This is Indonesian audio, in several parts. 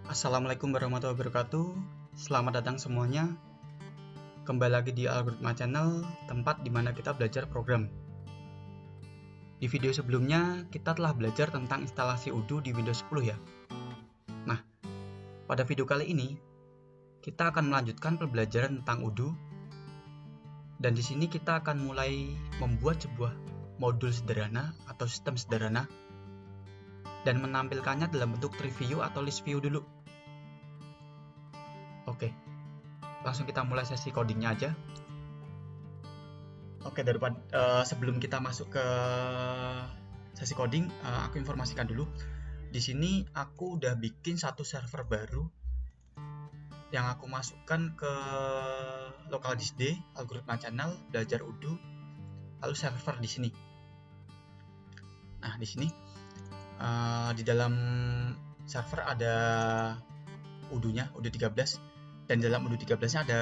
Assalamualaikum warahmatullahi wabarakatuh. Selamat datang semuanya. Kembali lagi di Algoritma Channel, tempat di mana kita belajar program. Di video sebelumnya, kita telah belajar tentang instalasi Odoo di Windows 10 ya. Nah, pada video kali ini, kita akan melanjutkan pembelajaran tentang Odoo. Dan di sini kita akan mulai membuat sebuah modul sederhana atau sistem sederhana dan menampilkannya dalam bentuk tree view atau list view dulu. Oke, langsung kita mulai sesi codingnya aja. Oke, sebelum kita masuk ke sesi coding, aku informasikan dulu. Di sini aku udah bikin satu server baru yang aku masukkan ke local disk D, Algoritma Channel, belajar Odoo, lalu server di sini. Nah, di sini di dalam server ada Odoo-nya, Odoo 13, dan dalam Odoo 13-nya ada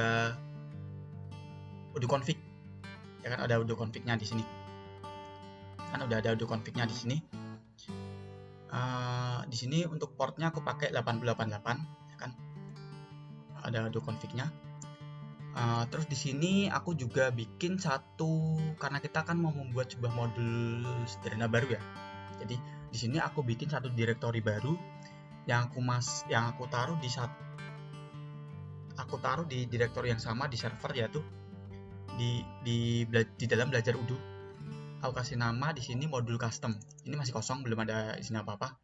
Odoo config. Ya kan, ada Odoo config-nya di sini. Kan udah ada Odoo config-nya di sini. Di sini untuk portnya aku pakai 8088, ya kan. Ada Odoo config-nya. Terus di sini aku juga bikin satu, karena kita kan mau membuat sebuah modul sederhana baru ya. Jadi di sini aku bikin satu directory baru yang aku taruh di directory yang sama di server, yaitu di dalam belajar Odoo. Aku kasih nama di sini modul custom. Ini masih kosong, belum ada isinya apa-apa,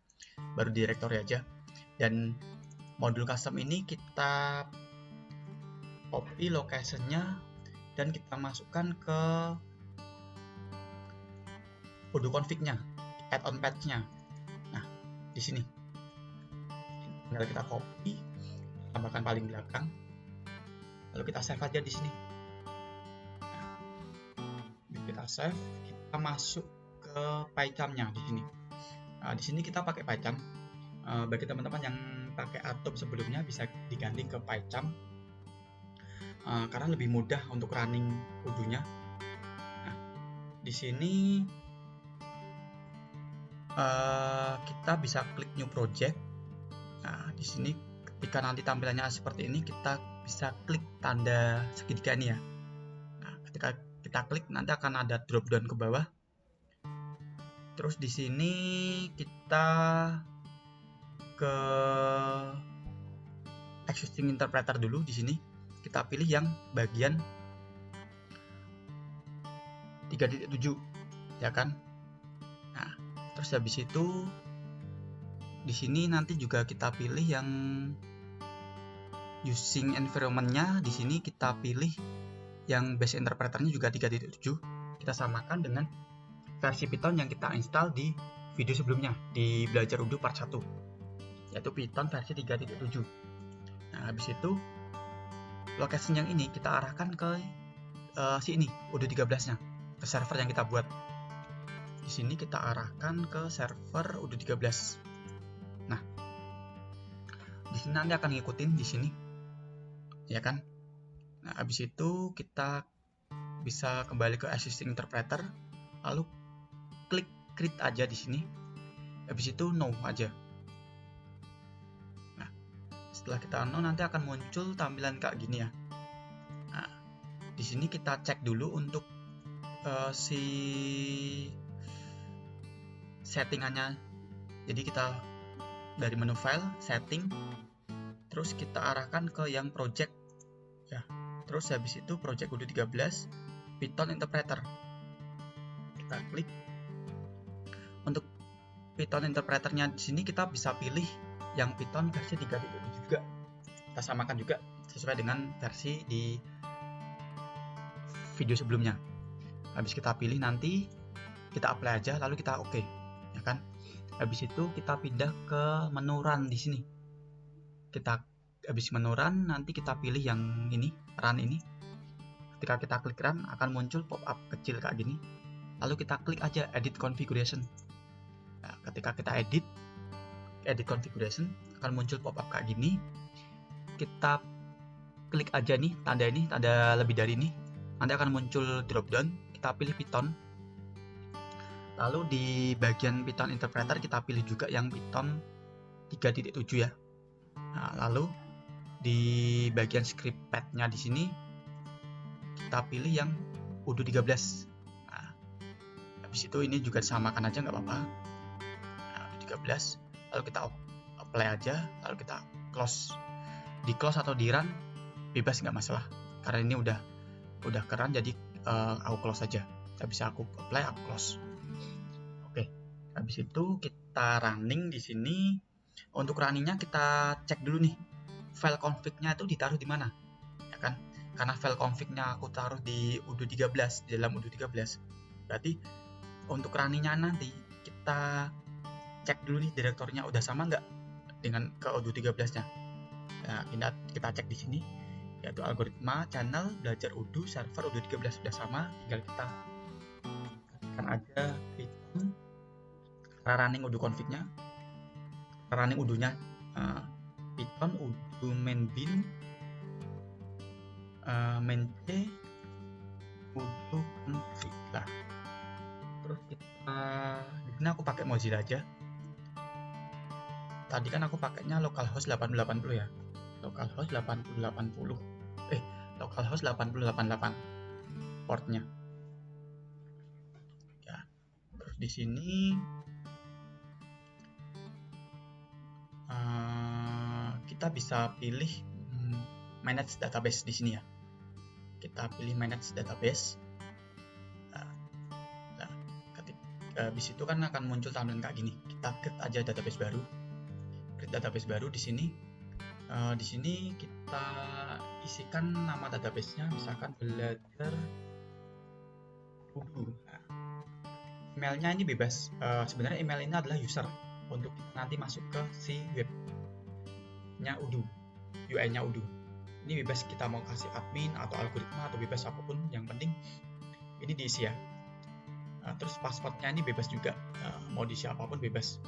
baru directory aja. Dan modul custom ini kita copy location-nya dan kita masukkan ke Odoo config-nya, add-on patch-nya. Nah, di sini tinggal kita copy, tambahkan paling belakang, lalu kita save aja di sini. Nah, kita save, kita masuk ke PyCharm-nya di sini. Di sini kita pakai PyCharm. Bagi teman-teman yang pakai Atom sebelumnya bisa diganti ke PyCharm, karena lebih mudah untuk running Odoo-nya. Nah, di sini kita bisa klik new project. Nah, di sini ketika nanti tampilannya seperti ini, kita bisa klik tanda segitiga ini ya. Nah, ketika kita klik nanti akan ada drop down ke bawah. Terus di sini kita ke existing interpreter dulu. Di sini kita pilih yang bagian 3.7, ya kan? Nah, terus habis itu di sini nanti juga kita pilih yang using environment-nya. Di sini kita pilih yang base interpreter-nya juga 3.7. Kita samakan dengan versi Python yang kita install di video sebelumnya di belajar Odoo part 1, yaitu Python versi 3.7. Nah, habis itu location yang ini kita arahkan ke sini, Odoo 13-nya, ke server yang kita buat. Di sini kita arahkan ke server Odoo 13. Nah, di sini nanti akan ngikutin di sini, ya kan? Nah, habis itu kita bisa kembali ke existing interpreter, lalu klik create aja di sini. Habis itu no aja. Nah, setelah kita no nanti akan muncul tampilan kayak gini ya. Nah, di sini kita cek dulu untuk si settingannya. Jadi kita dari menu file, setting, terus kita arahkan ke yang project ya. Terus habis itu project Odoo 13 Python interpreter. Kita klik. Untuk Python interpreternya di sini kita bisa pilih yang Python versi 3.7 juga. Kita samakan juga sesuai dengan versi di video sebelumnya. Habis kita pilih, nanti kita apply aja, lalu kita oke, ya kan? Habis itu kita pindah ke menu run di sini. Kita habis menu run, nanti kita pilih yang ini, run ini. Ketika kita klik run, akan muncul pop-up kecil kayak gini. Lalu kita klik aja edit configuration. Nah, ketika kita edit configuration, akan muncul pop-up kayak gini. Kita klik aja nih, tanda lebih dari ini. Nanti akan muncul drop down. Kita pilih Python. Lalu di bagian Python interpreter kita pilih juga yang Python 3.7 ya. Nah, lalu di bagian script pad-nya di sini kita pilih yang Udo 13. Nah, habis itu ini juga disamakan aja nggak apa-apa. Nah, Udo 13, lalu kita apply aja, lalu kita close. Di close atau di run bebas, nggak masalah, karena ini udah keren, jadi aku close aja. Bisa aku apply, aku close. Oke, habis itu kita running di sini. Untuk runningnya kita cek dulu nih, file config-nya itu ditaruh di mana, ya kan? Karena file config-nya aku taruh di Udo 13, di dalam Udo 13. Berarti untuk runningnya nanti kita cek dulu nih direktornya udah sama nggak dengan ke Udo 13-nya. Nah, kita cek di sini, yaitu algoritma, channel, belajar Udo, server Udo 13 sudah sama, tinggal kita kan aja Python running Udo config-nya, running Udo-nya, Python Udo main bin main c Udo config lah. Terus kita di sini aku pakai Mozilla aja. Tadi kan aku pakainya localhost 8080 ya, localhost 8080, localhost 8088 portnya. Ya, terus di sini kita bisa pilih manage database di sini ya. Kita pilih manage database. Habis itu kan akan muncul tampilan kayak gini. Kita create aja database baru. Create database baru di sini. Di sini kita isikan nama database-nya, misalkan belajar Udo. Emailnya ini bebas. Sebenarnya email ini adalah user untuk nanti masuk ke si webnya Udo, UI-nya Udo. Ini bebas, kita mau kasih admin atau algoritma atau bebas apapun, yang penting ini diisi ya. Terus passwordnya ini bebas juga, mau diisi apapun bebas.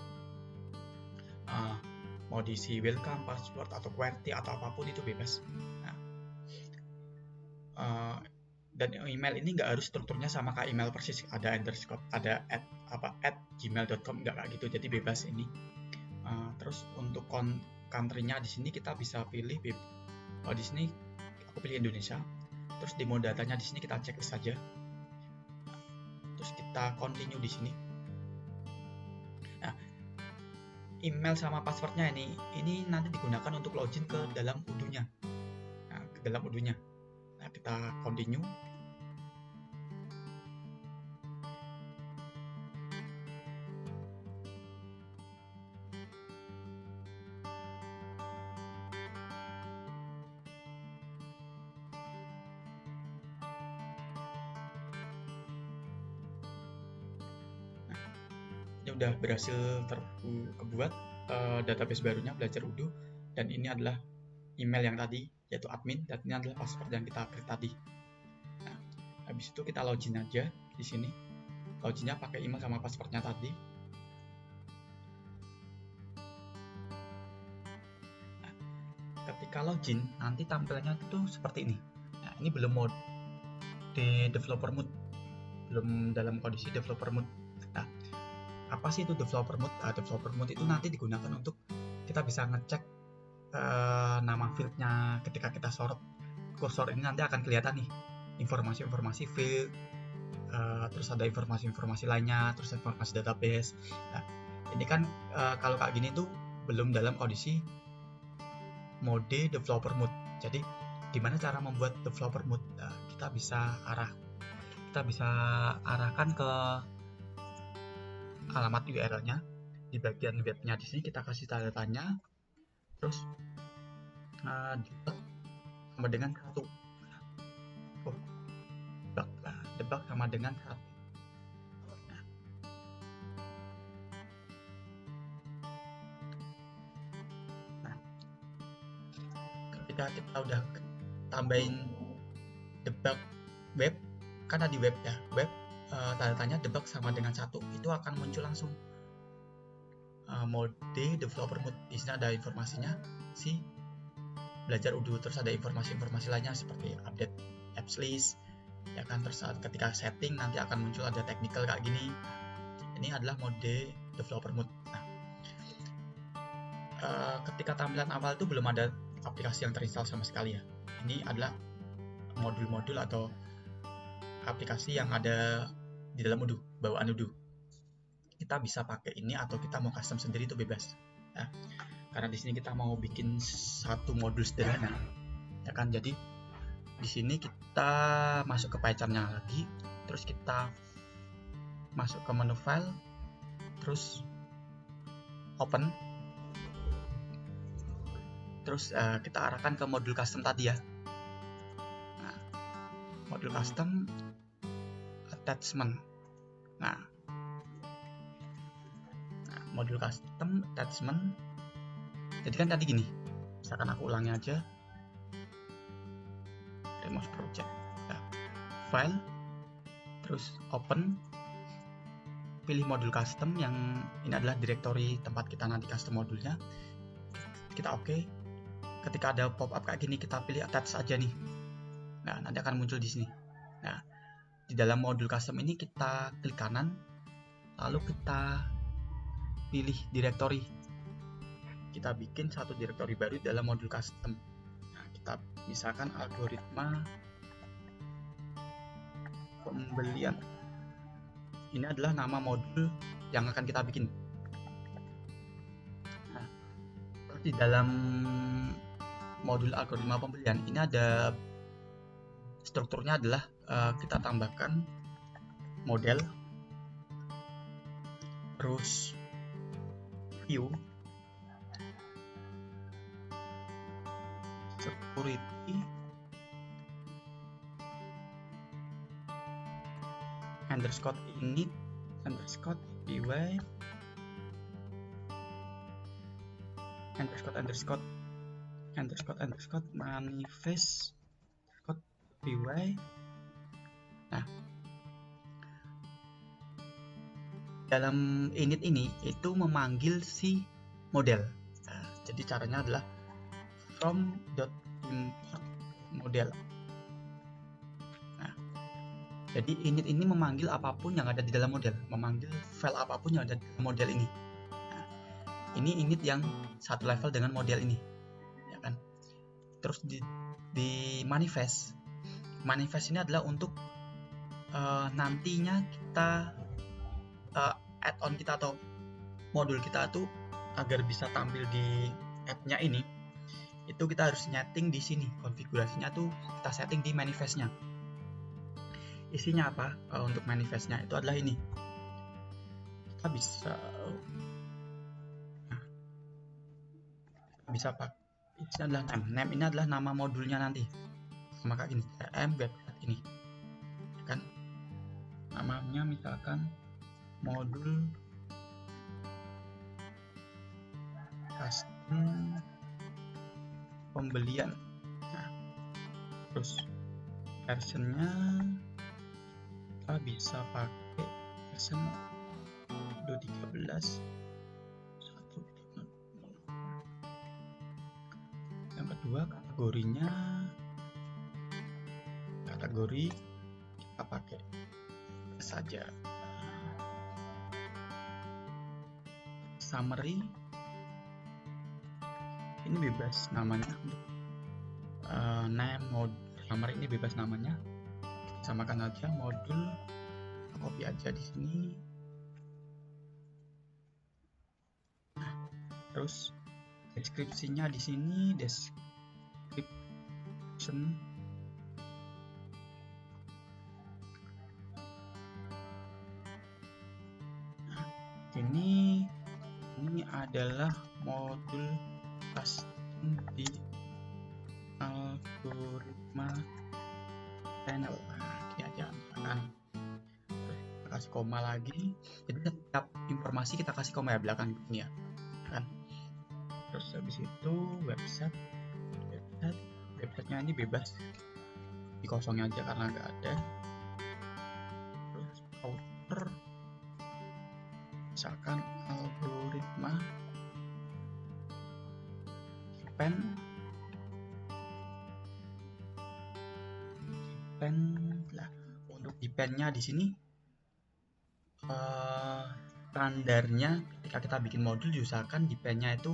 Mau diisi welcome, password atau QWERTY atau apapun itu bebas. Dan email ini nggak harus strukturnya sama kayak email persis, ada underscore, ada at gmail.com, nggak kayak gitu, jadi bebas ini. Terus untuk country-nya di sini kita bisa pilih di sini aku pilih Indonesia. Terus demo datanya di sini kita checklist saja. Terus kita continue di sini. Nah, email sama passwordnya ini nanti digunakan untuk login ke dalam Udo-nya. Nah, kita continue. Ini udah berhasil terbuat database barunya belajar Udo, dan ini adalah email yang tadi yaitu admin, dan ini adalah password yang kita create tadi. Nah, habis itu kita login aja di sini. Loginnya pakai email sama passwordnya tadi. Nah, ketika login nanti tampilannya itu seperti ini. Nah, ini belum mode developer mode, belum dalam kondisi developer mode. Nah, apa sih itu developer mode? Developer mode itu nanti digunakan untuk kita bisa ngecek nama fieldnya. Ketika kita sorot kursor ini nanti akan kelihatan nih informasi-informasi field, terus ada informasi-informasi lainnya, terus informasi database. Nah, ini kan kalau kayak gini tuh belum dalam kondisi mode developer mode. Jadi gimana cara membuat developer mode? Kita bisa arahkan ke alamat URL-nya di bagian webnya. Di sini kita kasih tanda tanya, terus debug sama dengan 1. Debug sama dengan 1. Nah, ketika kita udah tambahin debug web, karena di web ya, tanda tanya debug sama dengan 1, itu akan muncul langsung mode developer mode. Di sini ada informasinya si belajar Udo, terus ada informasi-informasi lainnya seperti update apps list, ya kan. Terus ketika setting nanti akan muncul ada technical kayak gini. Ini adalah mode developer mode. Nah, ketika tampilan awal itu belum ada aplikasi yang terinstall sama sekali ya. Ini adalah modul-modul atau aplikasi yang ada di dalam Odoo, bawaan Odoo. Kita bisa pakai ini atau kita mau custom sendiri itu bebas. Ya. Karena di sini kita mau bikin satu modul sederhana, ya kan. Jadi di sini kita masuk ke PyCharm-nya lagi, terus kita masuk ke menu file, terus open, terus kita arahkan ke modul custom tadi ya. Nah, modul custom attachment. Nah, modul custom attachment. Jadi kan tadi gini, misalkan aku ulangi aja, remove project, nah, file, terus open, pilih modul custom yang ini adalah directory tempat kita nanti custom modulnya. Kita oke. Ketika ada pop up kayak gini, kita pilih attach aja nih. Nah, nanti akan muncul di sini. Nah, di dalam modul custom ini kita klik kanan, lalu kita pilih directory. Kita bikin satu directory baru dalam modul custom. Nah, kita misalkan algoritma pembelian. Ini adalah nama modul yang akan kita bikin. Nah, di dalam modul algoritma pembelian ini ada strukturnya adalah kita tambahkan model, terus view, security, underscore init, underscore py, underscore manifest py. Nah, dalam init ini itu memanggil si model. Nah, jadi caranya adalah from.import model. Nah, jadi init ini memanggil apapun yang ada di dalam model, memanggil file apapun yang ada di dalam model ini. Nah, ini init yang satu level dengan model ini, ya kan. Terus di manifest ini adalah untuk nantinya kita add-on kita atau modul kita tuh agar bisa tampil di app-nya ini, itu kita harus setting di sini. Konfigurasinya tuh kita setting di manifest-nya. Isinya apa? Untuk manifest-nya itu adalah ini. Kita bisa pakai, ini adalah name ini adalah nama modulnya nanti. Sama kayak gini, website ini, kan namanya misalkan modul custom pembelian. Nah, terus versionnya kita bisa pakai version 2.13 1.0. Yang kedua, kategori kita pakai saja summary. Ini bebas namanya, name modul summary ini bebas namanya, samakan aja modul, copy aja di sini. Nah, terus deskripsinya di sini, description. Nah, ini adalah modul custom di algoritma panel. Nah, ini aja misalkan kita kasih koma lagi, jadi setiap informasi kita kasih koma ya belakang ini ya kan. Terus habis itu websitenya ini bebas dikosongin aja karena nggak ada. Terus outer misalkan algoritma pen lah. Untuk pen-nya di sini standarnya ketika kita bikin modul diusahakan pen-nya itu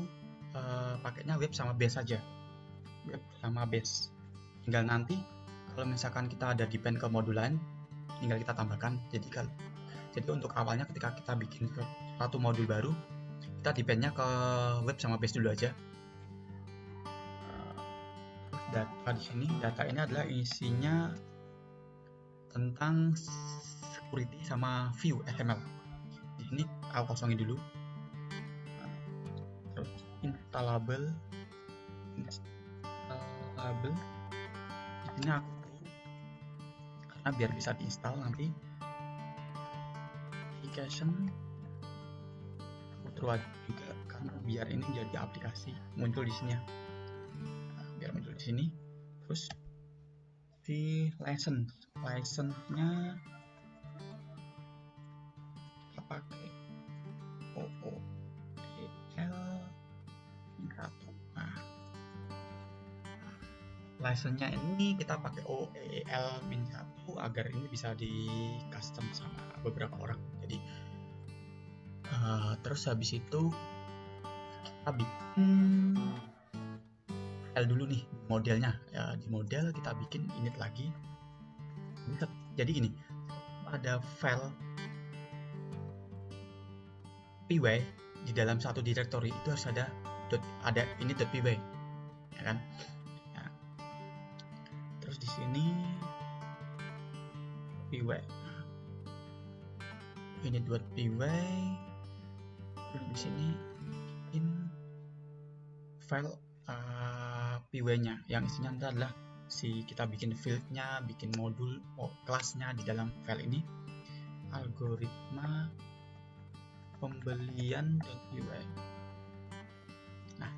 pakainya web sama base saja, web sama base. Tinggal nanti kalau misalkan kita ada depend ke modul lain, tinggal kita tambahkan. Jadi untuk awalnya ketika kita bikin satu modul baru, kita dependnya ke web sama base dulu aja. Data di sini, data ini adalah isinya tentang security sama view XML. Di sini aku kosongin dulu. Terus installable. Ini aku karena biar bisa diinstal nanti. Application aku terus juga karena biar ini jadi aplikasi muncul di sini ya. Biar muncul di sini. Terus di license-nya kita pakai OODL Mincato. License-nya ini kita pakai OODL Mincato agar ini bisa di custom sama beberapa orang. Jadi terus habis itu kita bikin file dulu nih modelnya ya. Di model kita bikin init lagi. Jadi gini, ada file py di dalam satu directory itu harus ada init.py ya kan. Ya. Terus di sini py init.py, terus di sini in file py-nya yang isinya adalah kita bikin field-nya, bikin modul kelasnya di dalam file ini. Algoritma pembelian.py. Nah,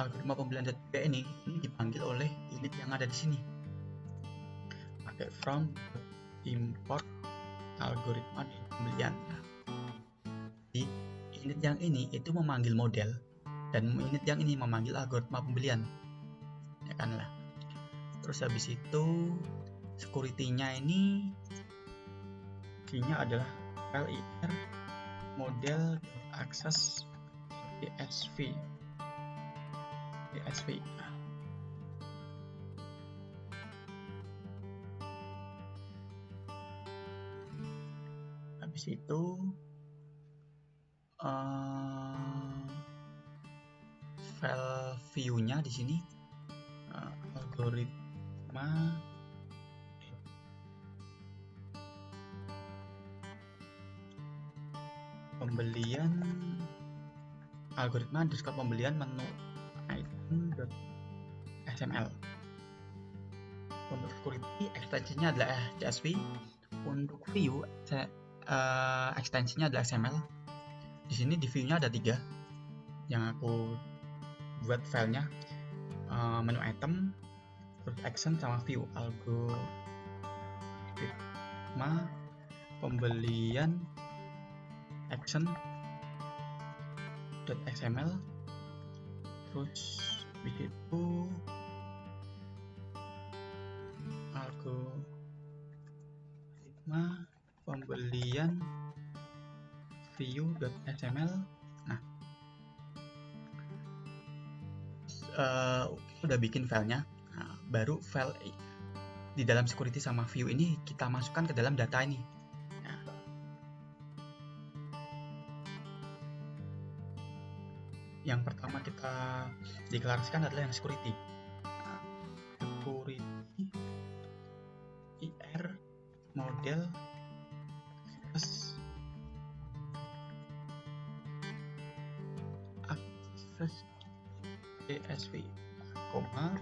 algoritma pembelian.py ini dipanggil oleh init yang ada di sini. Pakai from import algoritma pembelian. Di init yang ini itu memanggil model dan init yang ini memanggil algoritma pembelian. Ya kan lah. Terus habis itu security-nya ini key-nya adalah LIR model access DSV. Habis itu file view-nya di sini algoritma pembelian algoritma underscore pembelian menu item.xml. Untuk security ekstensinya adalah DSV. Untuk view ekstensinya adalah XML. Di sini di view-nya ada 3 yang aku buat filenya, menu item, terus action sama view. Algoritma pembelian action.xml, terus begitu algoritma pembelian view.xml. Nah, udah bikin filenya. Nah, baru file di dalam security sama view ini kita masukkan ke dalam data ini. Nah, yang pertama kita deklarasikan adalah yang security. Nah, security IR model access DSV,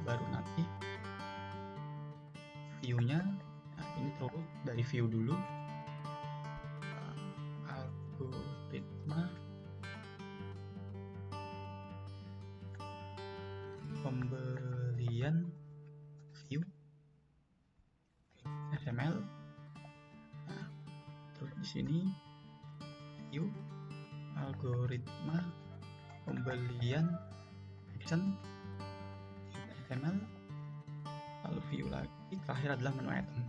baru nanti view-nya. Nah, ini turut dari view dulu. Algoritma pembelian view XML. Nah, terus di sini view algoritma pembelian action XML, lalu view lagi, terakhir adalah menu item.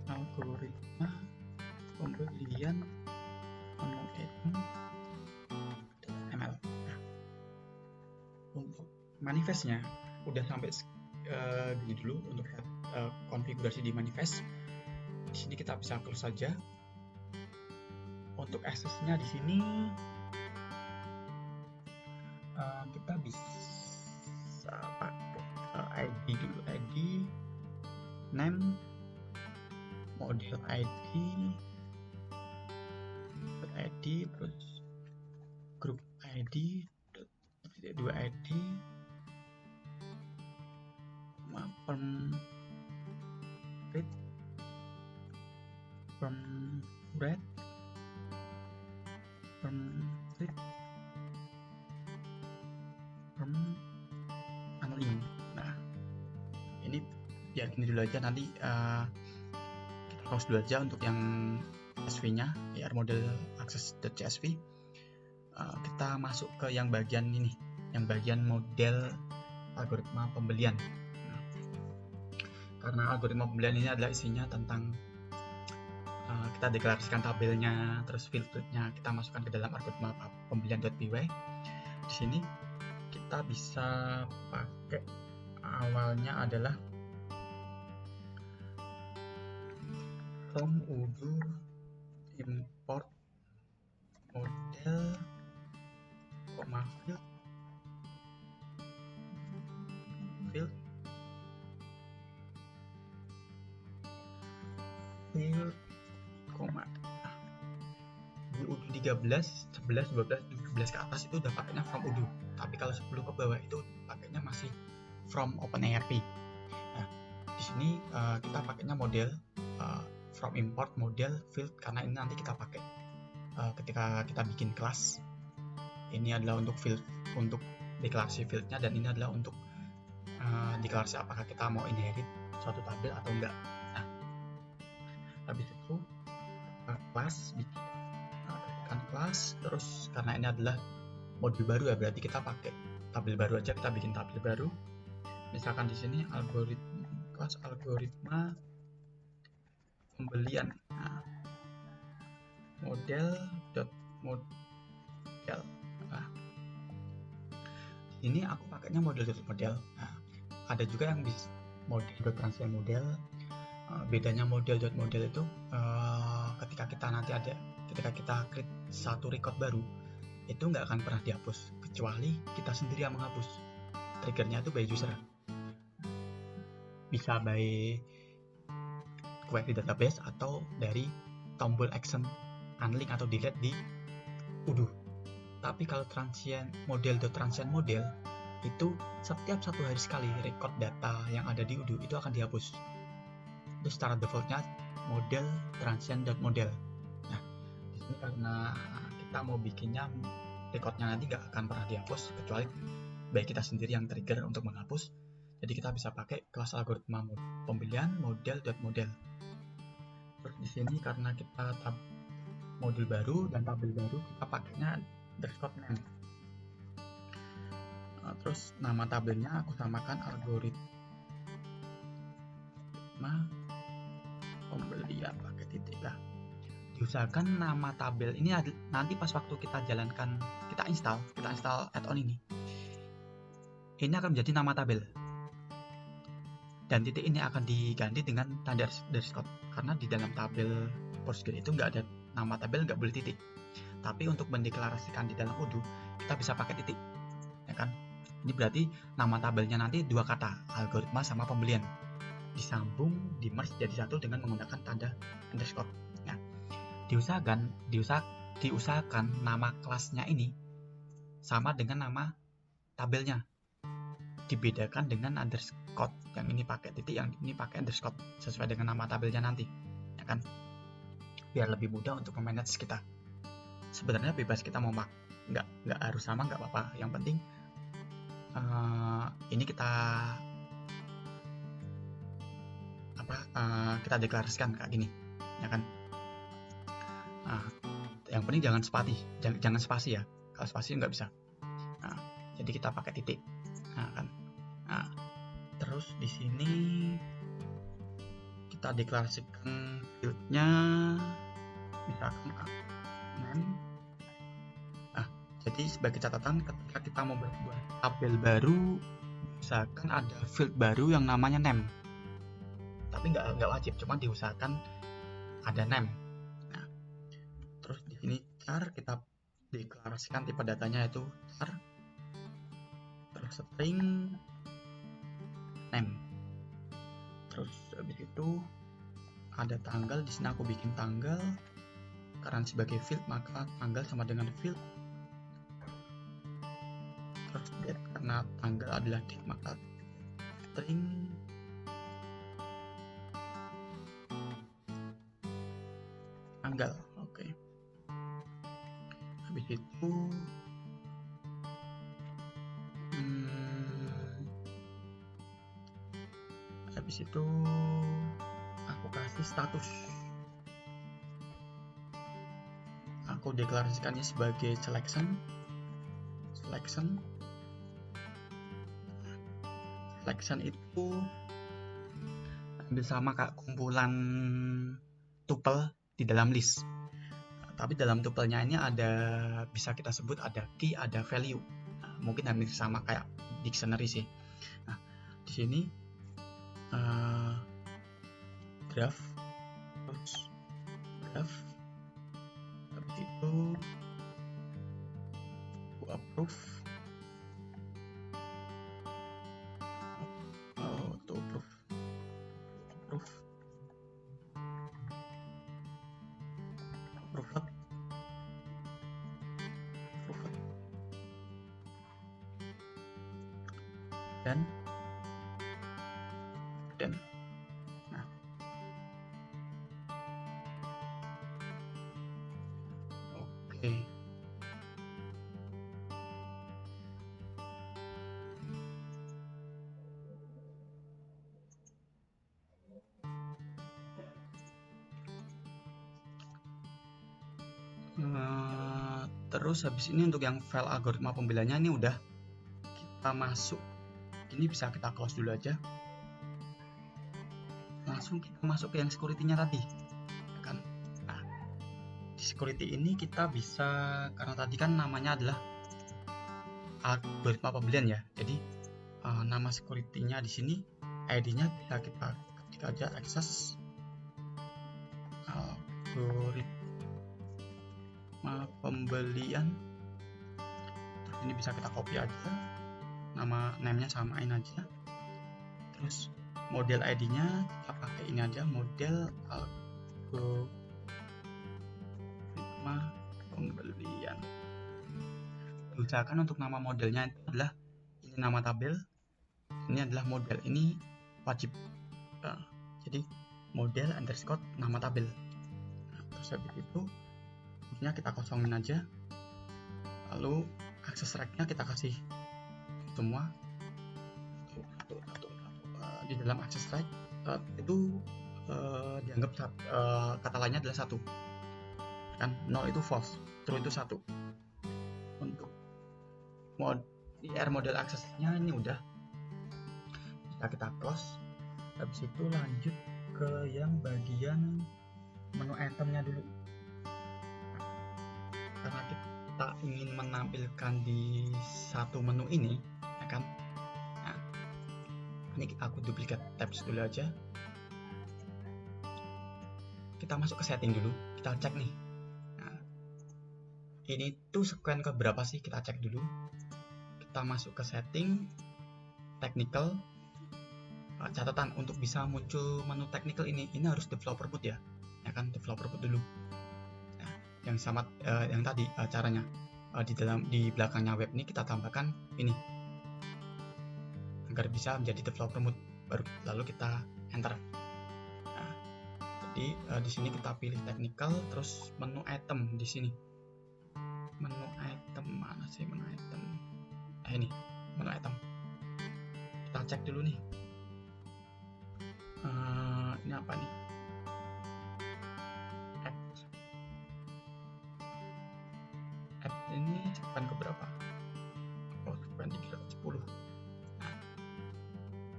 Algoritma pembelian menu ml. Nah, untuk manifestnya udah sampai gini dulu untuk konfigurasi di manifest. Di sini kita bisa close saja. Untuk aksesnya di sini kita bisa pakai ID dulu, ID, name, model ID, terus grup ID, dua ID, perm red, annoying. Nah, ini biar gini dulu aja, nanti kita close dulu aja untuk yang CSV-nya, AR model access.csv. Kita masuk ke yang bagian ini, yang bagian model algoritma pembelian. Karena algoritma pembelian ini adalah isinya tentang kita deklarasikan tabelnya, terus filternya kita masukkan ke dalam algoritma pembelian.py. Di sini kita bisa pakai, awalnya adalah from udo import model field di udo 13, 11, 12, 17 ke atas itu udah pakainya from udo, tapi kalau 10 ke bawah itu pakainya masih from OpenARP. Nah, di sini kita pakainya model from import model field, karena ini nanti kita pakai ketika kita bikin kelas. Ini adalah untuk field, untuk deklarasi fieldnya, dan ini adalah untuk deklarasi apakah kita mau inherit suatu tabel atau enggak. Nah, habis itu kelas, bikin kelas, terus karena ini adalah modul baru ya, berarti kita pakai tabel baru aja, kita bikin tabel baru. Misalkan di sini kelas algoritma pembelian, model. Nah, ini aku pakainya model. Nah, ada juga yang bisa model.transient model. Bedanya model itu ketika kita create satu record baru, itu nggak akan pernah dihapus kecuali kita sendiri yang menghapus. Triggernya itu by user, bisa by query database atau dari tombol action unlink atau delete di udo. Tapi kalau model.transient model itu setiap 1 hari sekali record data yang ada di udo itu akan dihapus. Itu secara defaultnya model transient.model. Nah, di sini karena kita mau bikinnya recordnya nanti gak akan pernah dihapus kecuali baik kita sendiri yang trigger untuk menghapus. Jadi kita bisa pakai kelas algoritma pembelian model.model. Terus di sini karena kita modul baru dan tabel baru, kita pakainya underscore name. Terus nama tabelnya aku samakan algoritma pembelian pakai titik lah. Diusahakan nama tabel ini nanti pas waktu kita jalankan, kita install add-on ini akan menjadi nama tabel, dan titik ini akan diganti dengan tanda underscore, karena di dalam tabel Postgres itu nggak ada nama tabel, nggak boleh titik. Tapi untuk mendeklarasikan di dalam udo kita bisa pakai titik, ya kan? Ini berarti nama tabelnya nanti 2 kata, algoritma sama pembelian, disambung, di merge jadi satu dengan menggunakan tanda underscore. Nah, diusahakan nama kelasnya ini sama dengan nama tabelnya, dibedakan dengan underscore. Yang ini pakai titik, yang ini pakai underscore, sesuai dengan nama tabelnya nanti, ya kan? Biar lebih mudah untuk memanage kita. Sebenarnya bebas kita mau nggak harus sama, nggak apa-apa. Yang penting ini kita kita deklarasikan kayak gini, ya kan? Yang penting jangan spasi ya. Kalau spasi nggak bisa. Jadi kita pakai titik, kan? Terus di sini kita deklarasikan fieldnya, misalkan name, Jadi sebagai catatan, ketika kita mau buat tabel baru, usahakan ada field baru yang namanya name. Tapi nggak wajib, cuma diusahakan ada name. Nah, terus di sini char, kita deklarasikan tipe datanya itu char, terus string name. Terus habis itu ada tanggal. Di sini aku bikin tanggal karena sebagai field, maka tanggal sama dengan field. Terus date, karena tanggal adalah date, maka string tanggal. Oke. Habis itu aku kasih status. Aku deklarasikannya sebagai selection. Selection itu hampir sama kayak kumpulan tuple di dalam list. Tapi dalam tuplenya ini ada, bisa kita sebut ada key, ada value. Nah, mungkin hampir sama kayak dictionary sih. Nah, di sini graph, habis itu approve, dan nah, oke. Terus habis ini untuk yang file algoritma pembelanya ini udah kita masuk. Ini bisa kita close dulu aja. Langsung kita masuk ke yang security-nya tadi, ya kan? Nah, di security ini kita bisa, karena tadi kan namanya adalah algoritma pembelian ya. Jadi nama security-nya di sini, ID-nya bisa kita ketik aja access algoritma pembelian. Terus ini bisa kita copy aja, name-nya samain aja. Terus model ID-nya kita pakai ini aja, model algoritma pembelian. Usahakan untuk nama modelnya itu adalah ini nama tabel, ini adalah model, ini wajib. Jadi model underscore nama tabel. Nah, terus habis itu kita kosongin aja, lalu akses rag-nya kita kasih semua. Di dalam akses rag itu dianggap kata lainnya adalah 1 kan, 0 itu false, true itu 1. Untuk model aksesnya ini udah bisa kita close. Habis itu lanjut ke yang bagian menu itemnya dulu. Karena kita ingin menampilkan di satu menu ini, ya kan? Nah, ini aku duplikat tabs dulu aja. Kita masuk ke setting dulu, kita cek nih. Nah, ini tuh sequence ke berapa sih, kita cek dulu. Kita masuk ke setting, technical. Catatan untuk bisa muncul menu technical ini harus developer boot ya kan, developer boot dulu. Nah, yang sama yang tadi caranya di belakangnya web ini kita tambahkan ini agar bisa menjadi developer mode, baru lalu kita enter. Nah, jadi di sini kita pilih technical, terus menu item di sini. Menu item mana sih, menu item? Ini menu item. Kita cek dulu nih. Ini apa nih? App ini sepan ke berapa? Oh, sepan 310. Nah,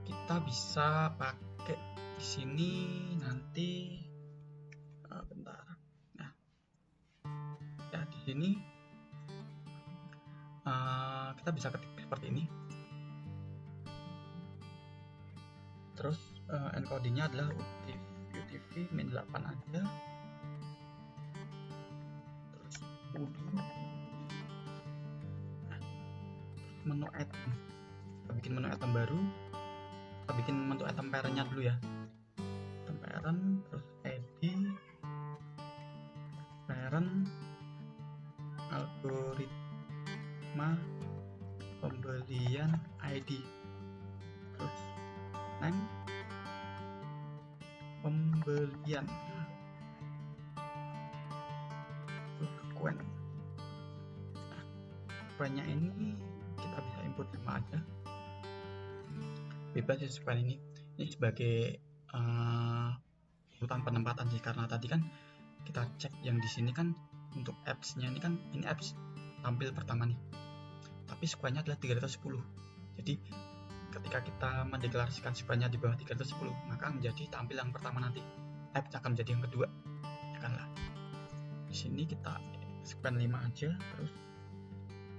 kita bisa pakai di sini nanti. Bentar. Nah, ya di sini kita bisa ketik seperti ini. Terus encodingnya adalah UTF min 8 aja. Terus udo. Menu item, kita bikin menu item baru. Kita bikin menu item parent-nya dulu ya. Item parent, terus id parent algoritma pembelian id, terus name pembelian, terus sequence. Nah, sequence-nya ini kita bisa input sama aja, bebas ya sequence ini sebagai urutan penempatan sih, karena tadi kan kita cek yang di sini kan untuk apps-nya ini kan, ini apps tampil pertama nih, tapi sequence-nya adalah 310. Jadi ketika kita mendeklarasikan sequence-nya di bawah 310, maka menjadi tampil yang pertama, nanti apps akan menjadi yang kedua, ya kan lah. Di sini kita sequence 5 aja, terus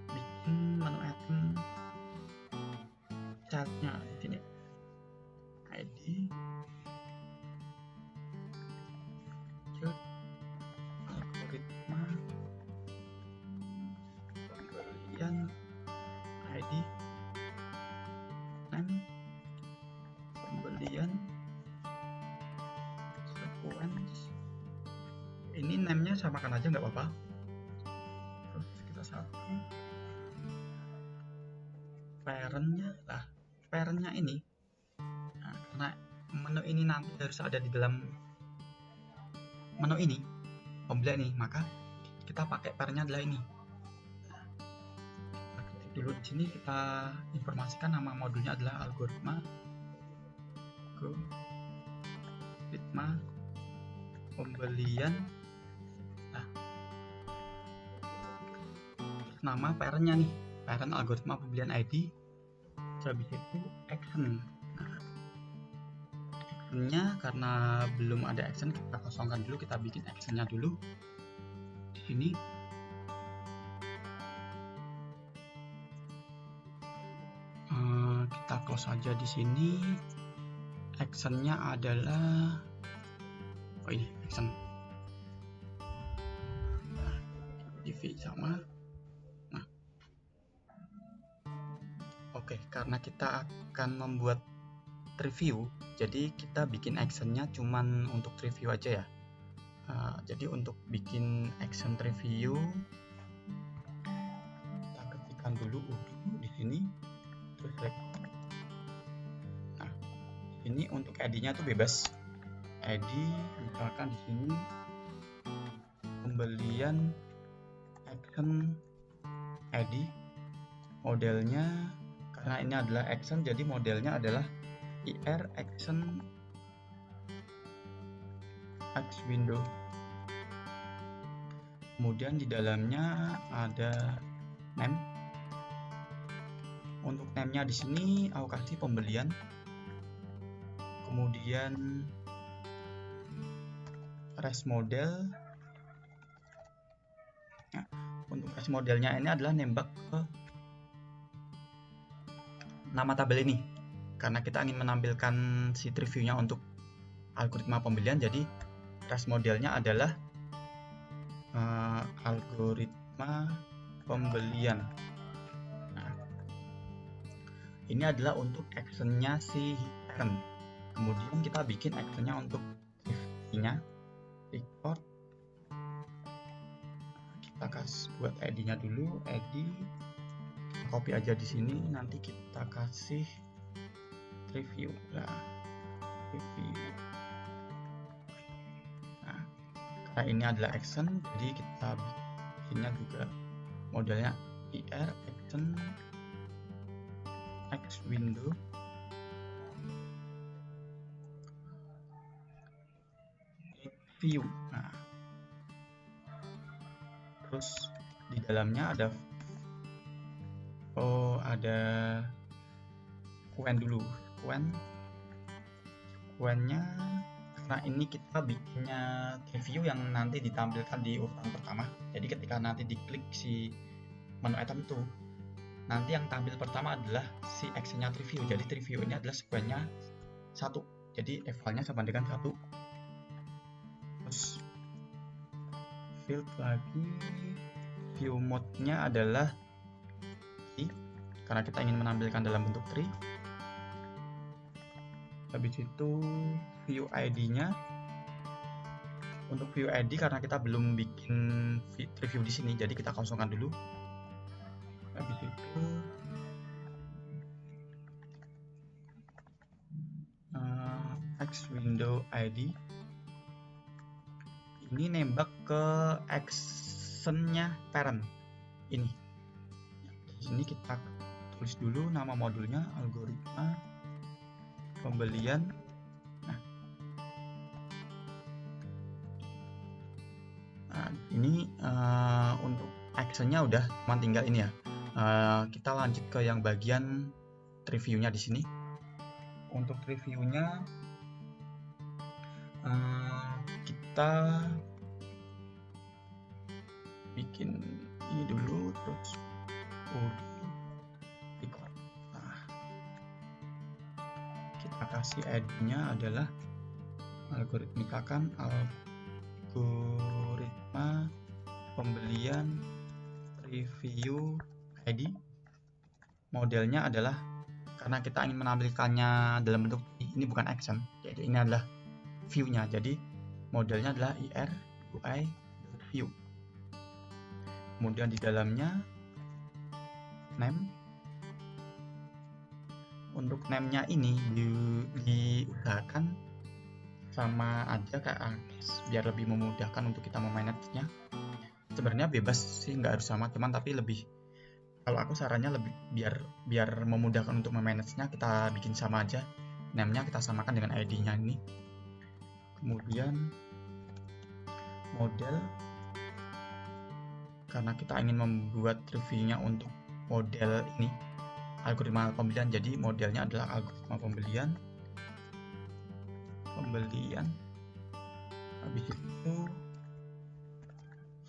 bikin menu item childnya di sini id algoritma pembelian id name pembelian sequence. Ini name-nya samakan aja nggak apa-apa. Terus kita satu parent-nya lah, parent-nya ini karena menu ini nanti harus ada di dalam menu ini pembelian ini, maka kita pakai parent-nya adalah ini. Dulu di sini kita informasikan nama modulnya adalah algoritma pembelian. Nah, nama parent-nya nih, parent algoritma pembelian id. Habis itu action. Nah, actionnya karena belum ada action, kita kosongkan dulu, kita bikin actionnya dulu di sini. Kita close aja di sini. Actionnya adalah action DV sama. Nah, oke, karena kita akan membuat review, jadi kita bikin actionnya cuman untuk review aja ya. Jadi untuk bikin action review, kita ketikkan dulu di sini, terus nah ini untuk ID-nya tuh bebas. ID misalkan di sini pembelian action ID, modelnya karena ini adalah action, jadi modelnya adalah IR action X window. Kemudian di dalamnya ada name. Untuk name-nya di sini aku kasih pembelian. Kemudian res model. Nah, untuk res modelnya ini adalah nembak ke nama tabel ini, karena kita ingin menampilkan sheet review-nya untuk algoritma pembelian. Jadi res modelnya adalah algoritma pembelian. Nah, ini adalah untuk actionnya si parent. Kemudian kita bikin actionnya untuk review-nya, record. Kita kasih buat ID-nya dulu, ID copy aja di sini, nanti kita kasih review lah, review. Nah, karena ini adalah action, jadi kita bikinnya juga modelnya IR action X window. View. Nah, terus di dalamnya ada quen dulu, quen-nya karena ini kita bikinnya review yang nanti ditampilkan di urutan pertama. Jadi ketika nanti diklik si menu item itu, nanti yang tampil pertama adalah si actionnya Triview. Jadi Triview ini adalah sequence-nya 1, jadi evalnya sama dengan 1. Terus field lagi, view mode-nya adalah tree, karena kita ingin menampilkan dalam bentuk tree. Habis itu view ID-nya, untuk view ID karena kita belum bikin review di sini, jadi kita kosongkan dulu. Habis itu X window ID, ini nembak ke action-nya parent ini. Di sini kita tulis dulu nama modulnya, algoritma pembelian. Nah, ini untuk actionnya udah, cuma tinggal ini ya. Kita lanjut ke yang bagian reviewnya di sini. Untuk reviewnya kita bikin ini dulu, terus record. Nah, kita kasih ID-nya adalah algoritmikakan algoritma pembelian review ID. Modelnya adalah, karena kita ingin menampilkannya dalam bentuk ini bukan action, jadi ini adalah view-nya. Jadi modelnya adalah ir UI view. Kemudian di dalamnya name. Untuk name-nya ini diusahakan sama aja kayak Artis, biar lebih memudahkan untuk kita memanage-nya. Sebenarnya bebas sih, nggak harus sama, cuman tapi lebih, kalau aku sarannya lebih biar memudahkan untuk memanage-nya, kita bikin sama aja. Name-nya kita samakan dengan ID-nya ini. Kemudian model, karena kita ingin membuat reviewnya untuk model ini algoritma pembelian, jadi modelnya adalah algoritma pembelian. Habis itu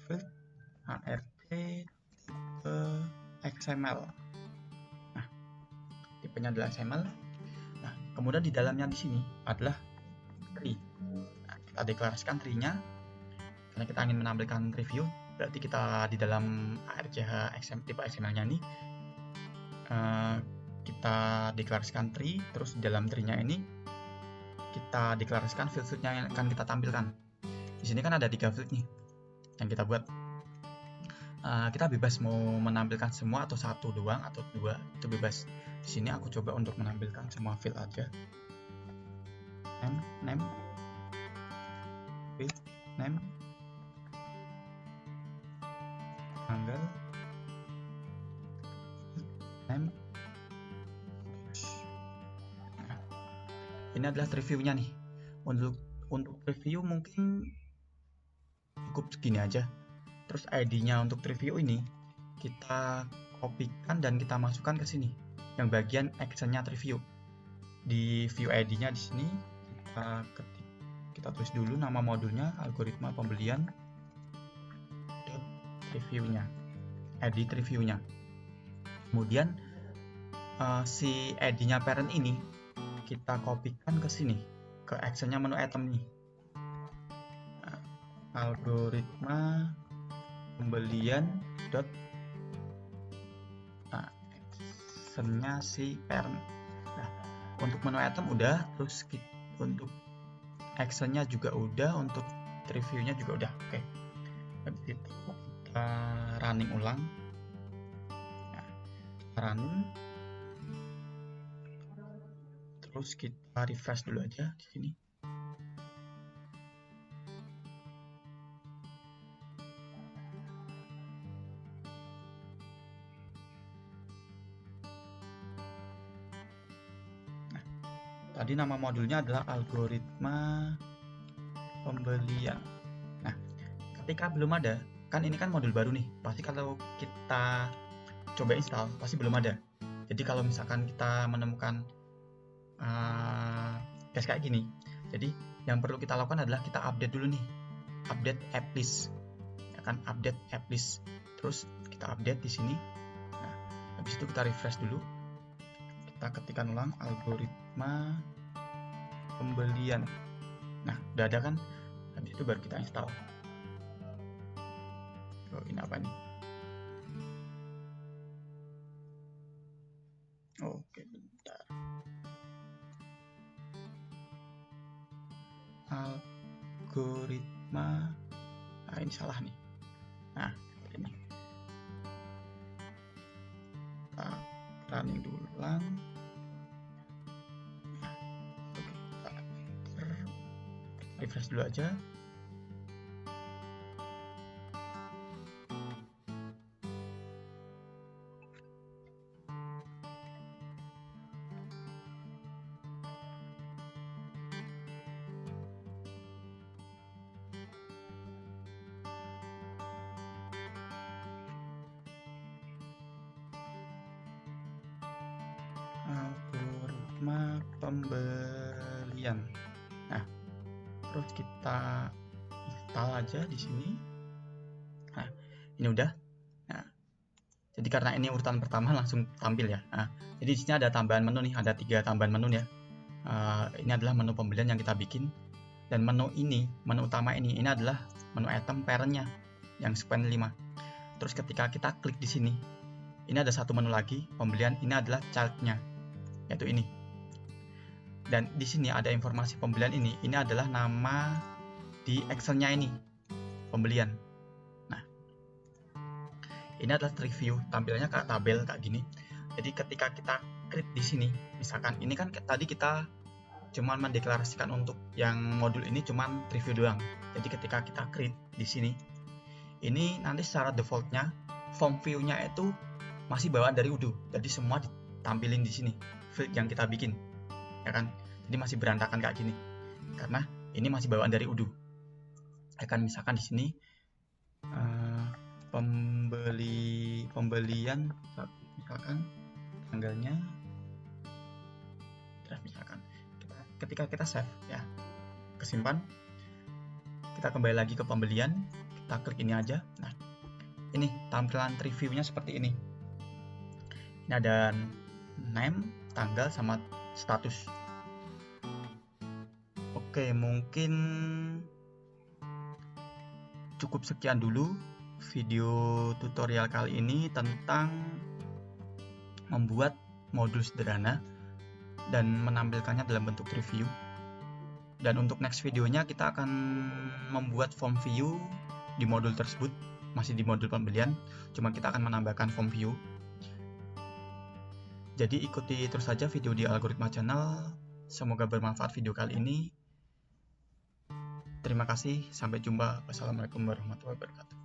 field HRT tipe XML. Nah, tipenya adalah XML. Nah, kemudian di dalamnya di sini adalah tree. Nah, kita deklarasikan tree-nya karena kita ingin menampilkan review. Berarti kita di dalam ARCH tipe XML-nya ini kita deklarasikan tree, terus di dalam tree-nya ini kita deklarasikan field-fieldnya yang akan kita tampilkan. Di sini kan ada 3 field nih yang kita buat. Kita bebas mau menampilkan semua atau 1 doang atau 2, itu bebas. Di sini aku coba untuk menampilkan semua field aja. Name, field name, tanggal, name. Nah, ini adalah reviewnya nih. Untuk review mungkin cukup segini aja. Terus ID-nya untuk review ini kita kopikan dan kita masukkan ke sini, yang bagian action-nya review. Di view ID-nya di sini kita tulis dulu nama modulnya, algoritma pembelian reviewnya, edit reviewnya. Kemudian si ID-nya parent ini kita kopikan ke sini, ke action-nya menu item nih, algoritma pembelian actionnya si parent. Nah, untuk menu item udah, terus untuk actionnya juga udah, untuk reviewnya juga udah. Oke, habis itu kita running ulang. Nah, kita running, terus kita refresh dulu aja di sini. Tadi nama modulnya adalah algoritma pembelian. Nah, ketika belum ada, kan ini kan modul baru nih, pasti kalau kita coba install pasti belum ada. Jadi kalau misalkan kita menemukan case kayak gini, jadi yang perlu kita lakukan adalah kita update dulu nih, update app list, ya kan, update app list. Terus kita update di sini. Nah, Habis itu kita refresh dulu, kita ketikkan ulang algoritma pembelian. Nah, udah ada kan? Habis itu baru kita install. Oh, ini apa nih? Oke, bentar. Algoritma. Nah, ini salah nih. Nah, ini. Kita running dulu ulang. Nah, oke, kita refresh dulu aja. Algoritma pembelian. Nah, terus kita install aja di sini. Nah, ini udah. Nah, jadi karena ini urutan pertama langsung tampil ya. Nah, jadi di sini ada tambahan menu nih, ada 3 tambahan menu ya. Ini adalah menu pembelian yang kita bikin. Dan menu ini, menu utama ini adalah menu item parent-nya yang span 5. Terus ketika kita klik di sini, ini ada satu menu lagi pembelian, ini adalah child-nya, yaitu ini. Dan di sini ada informasi pembelian ini adalah nama di Excel-nya ini, pembelian. Nah, ini adalah review, tampilannya kayak tabel kayak gini. Jadi ketika kita klik di sini, misalkan ini kan tadi kita cuman mendeklarasikan untuk yang modul ini cuman review doang. Jadi ketika kita create di sini, ini nanti secara defaultnya form view-nya itu masih bawaan dari Odoo. Jadi semua ditampilin di sini field yang kita bikin, ya kan? Jadi masih berantakan kayak gini karena ini masih bawaan dari Odoo. Ya kan, misalkan di sini pembelian misalkan tanggalnya, misalkan ketika kita save ya, kesimpan, kita kembali lagi ke pembelian, kita klik ini aja. Nah, ini tampilan reviewnya seperti ini. Ini ada name, tanggal, sama status. Oke, mungkin cukup sekian dulu video tutorial kali ini tentang membuat modul sederhana dan menampilkannya dalam bentuk review. Dan untuk next videonya kita akan membuat form view di modul tersebut, masih di modul pembelian, cuma kita akan menambahkan form view. Jadi ikuti terus saja video di Algoritma Channel. Semoga bermanfaat video kali ini. Terima kasih, sampai jumpa. Wassalamualaikum warahmatullahi wabarakatuh.